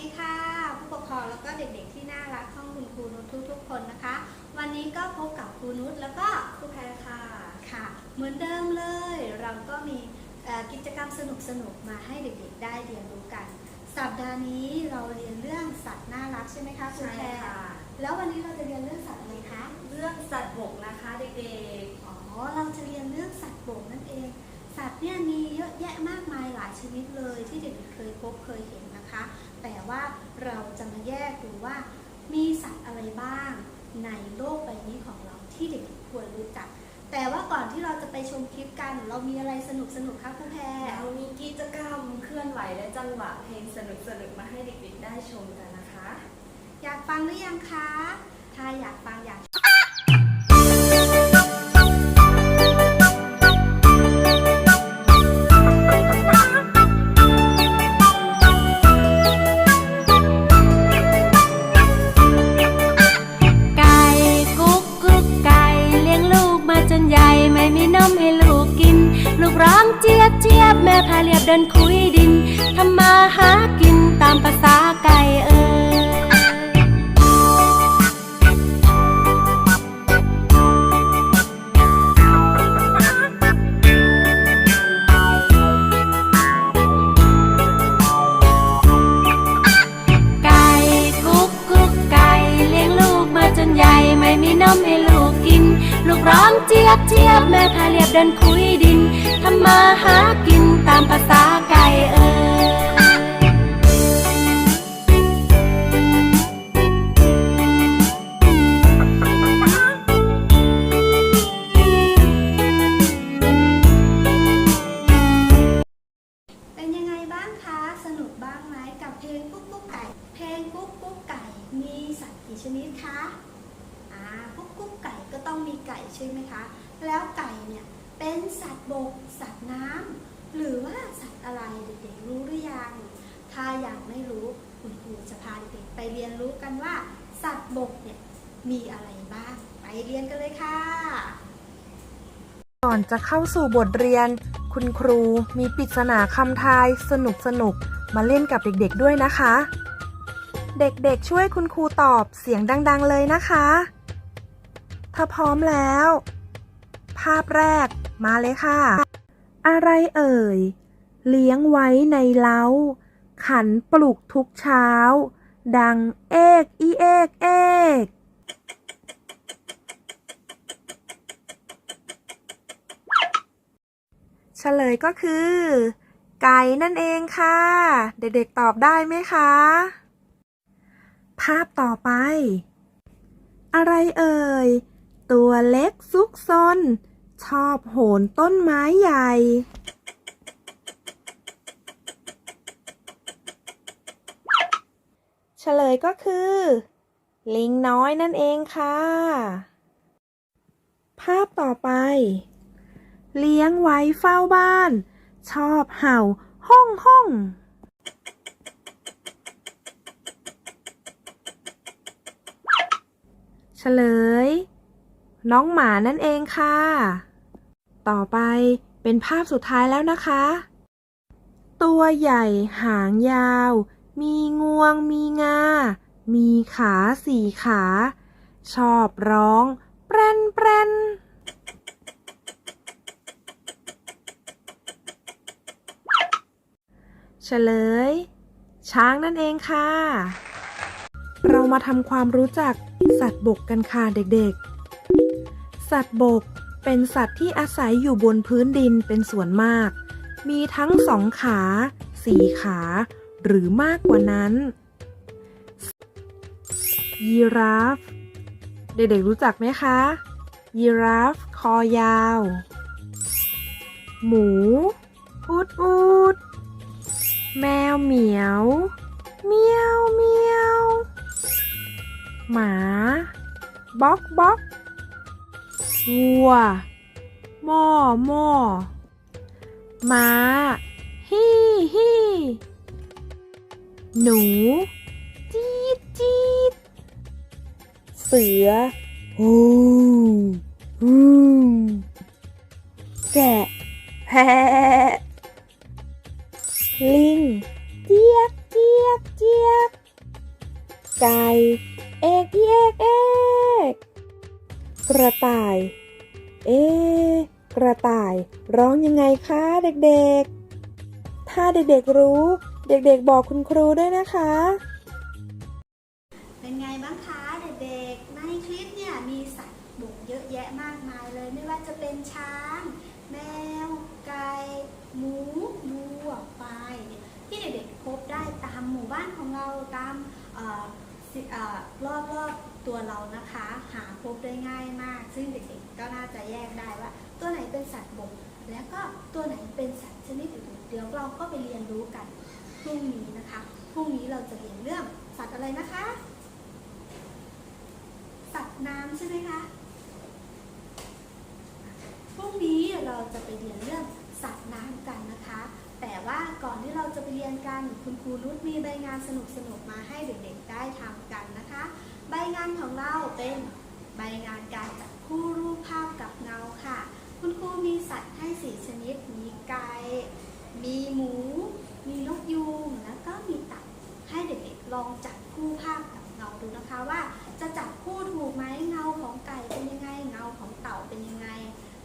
ดีค่ะผู้ปกครองแล้วก็เด็กๆที่น่ารักของคุณครูนุชทุกๆคนนะคะวันนี้ก็พบกับครูนุชแล้วก็ครูแพรค่ะค่ะเหมือนเดิมเลยเราก็มีกิจกรรมสนุกๆมาให้เด็กๆได้เรียนรู้กันสัปดาห์นี้เราเรียนเรื่องสัตว์น่ารักใช่ไหมคะครูแพรแล้ววันนี้เราจะเรียนเรื่องสัตว์อะไรคะเรื่องสัตว์บกนะคะเด็กๆเราจะเรียนเรื่องสัตว์บกนั่นเองสัตว์เนี่ยมีเยอะแยะมากมายหลายชนิดเลยที่เด็กๆเคยพบเคยเห็นนะคะแต่ว่าเราจะมาแยกดูว่ามีสัตว์อะไรบ้างในโลกใบนี้ของเราที่เด็กๆควรรู้จักแต่ว่าก่อนที่เราจะไปชมคลิปกันเรามีอะไรสนุกๆคะคุณแพรเรามีกิจกรรมเคลื่อนไหวและจังหวะเพลงสนุกๆมาให้เด็กๆได้ชมกันนะคะอยากฟังหรือยังคะถ้าอยากฟังลูกร้องเจี๊ยบเจี๊ยบแม่พาเรียบเดินคุยดินทำมาหากินตามภาษาไก่ไก่กุ๊กกุ๊กไก่เลี้ยงลูกมาจนใหญ่ไม่มีนมให้ลูกกินลูกร้องเจี๊ยบเจี๊ยบแม่พาเรียบเดินคุยดินทำมาหากินตามภาษาไก่เป็นยังไงบ้างคะสนุกบ้างไหมกับเพลงกุ๊กกุ๊กไก่เพลงกุ๊กกุ๊กไก่มีสัตว์กี่ชนิดคะกุ๊กกุ๊กไก่ก็ต้องมีไก่ใช่ไหมคะแล้วไก่เนี่ยเป็นสัตว์บกสัตว์น้ำหรือว่าสัตว์อะไรเด็กๆรู้หรือยังถ้ายังไม่รู้คุณครูจะพาเด็กๆไปเรียนรู้กันว่าสัตว์บกเนี่ยมีอะไรบ้างไปเรียนกันเลยค่ะก่อนจะเข้าสู่บทเรียนคุณครูมีปริศนาคำทายสนุกๆมาเล่นกับเด็กๆด้วยนะคะเด็กๆช่วยคุณครูตอบเสียงดังๆเลยนะคะถ้าพร้อมแล้วภาพแรกมาเลยค่ะอะไรเอ่ยเลี้ยงไว้ในเล้าขันปลุกทุกเช้าดังเอกอีเอกเอกเฉลยก็คือไก่นั่นเองค่ะเด็กๆตอบได้ไหมคะภาพต่อไปอะไรเอ่ยตัวเล็กซุกซนชอบโหนต้นไม้ใหญ่เฉลยก็คือลิงน้อยนั่นเองค่ะภาพต่อไปเลี้ยงไว้เฝ้าบ้านชอบเห่าห้องห้องเฉลยน้องหมานั่นเองค่ะต่อไปเป็นภาพสุดท้ายแล้วนะคะตัวใหญ่หางยาวมีงวงมีงามีขาสี่ขาชอบร้องแปรนแปรนเฉลยช้างนั่นเองค่ะเรามาทำความรู้จักสัตว์บกกันค่ะเด็กๆสัตว์บกเป็นสัตว์ที่อาศัยอยู่บนพื้นดินเป็นส่วนมากมีทั้ง2 ขา4 ขาหรือมากกว่านั้นยีราฟเด็กๆรู้จักไหมคะยีราฟคอยาวหมูอูดอูดแมวเหมียวเมียวเมียวหมาบ๊อกบ๊อกวัวม่อม่อม้าฮี่ฮี่หนูจี๊ดจี๊ดเสือฮูฮูแกะแพะลิงเจี๊ยกเจี๊ย จี๊ยกเจี๊ยกไก่เอกอีเอกเอกกระต่าย กระต่ายร้องยังไงคะเด็กๆถ้าเด็กๆรู้เด็กๆบอกคุณครูด้วยนะคะ เป็นไงบ้างคะเด็กๆในคลิปเนี่ยมีสัตว์บกเยอะแยะมากมายเลยไม่ว่าจะเป็นช้าง แมว ไก่ หมูวัวควายที่เด็กๆพบได้ตามหมู่บ้านของเราตามรอบๆตัวเรานะคะ หาพบได้ง่ายมากซึ่งเด็กๆก็น่าจะแยกได้ว่าตัวไหนเป็นสัตว์บกแล้วก็ตัวไหนเป็นสัตว์ชนิดอื่นเดี๋ยวเราก็ไปเรียนรู้กันพรุ่งนี้นะคะพรุ่งนี้เราจะเรียนเรื่องสัตว์อะไรนะคะ สัตว์น้ำใช่ไหมคะพรุ่งนี้เราจะไปเรียนเรื่องสัตว์น้ำกันนะคะ แต่ว่าก่อนที่เราจะไปเรียนกันคุณครูนุชมีใบงานสนุกๆมาให้เด็กๆได้ทำกันนะคะ ใบงานของเราเป็นใบงานการจับคู่รูปภาพกับเงาค่ะ คุณครูมีสัตว์ให้4ชนิดมีไก่มีหมูมีนกยูงแล้วก็มีเต่าให้เด็กๆลองจับคู่ภาพกับเงาดูนะคะว่าจะจับคู่ถูกไหมเงาของไก่เป็นยังไงเงาของเต่าเป็นยังไง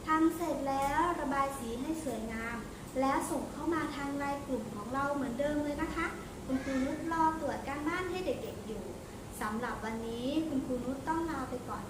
ทำเสร็จแล้วระบายสีให้สวยงามแล้วส่งเข้ามาทางไลน์กลุ่มของเราเหมือนเดิมเลยนะคะคุณครูนุชรอตรวจการบ้านให้เด็กๆอยู่สำหรับวันนี้คุณครูนุชต้องลาไปก่อน